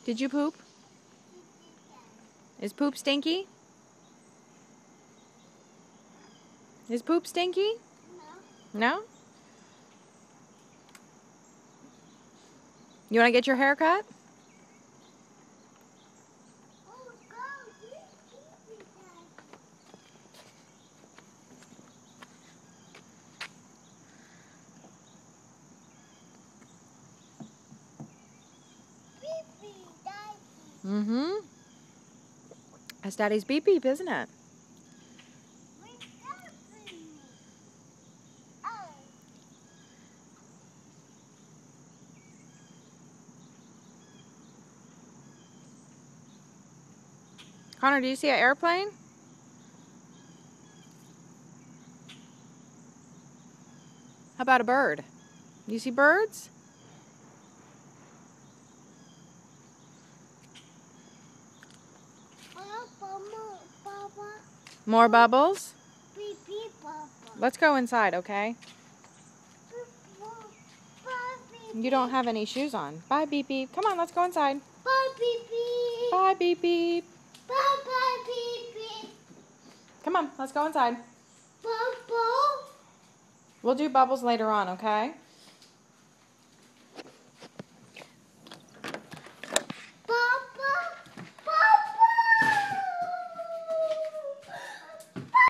Did you poop? Is poop stinky? Is poop stinky? No. No? You want to get your hair cut? Oh, go. Pee-pee time. Pee-pee, Daddy. Mm-hmm. That's Daddy's beep beep, isn't it? Wake up for me. Oh. Connor, do you see an airplane? How about a bird? Do you see birds? Papa. More bubbles? Pee-pee, Papa. Let's go inside, okay? Pee-pee. You don't have any shoes on. Bye, beep beep. Come on, let's go inside. Bye, pee-pee. Bye, beep beep. Bye, pee-pee. Come on, let's go inside. Bubble. We'll do bubbles later on, okay?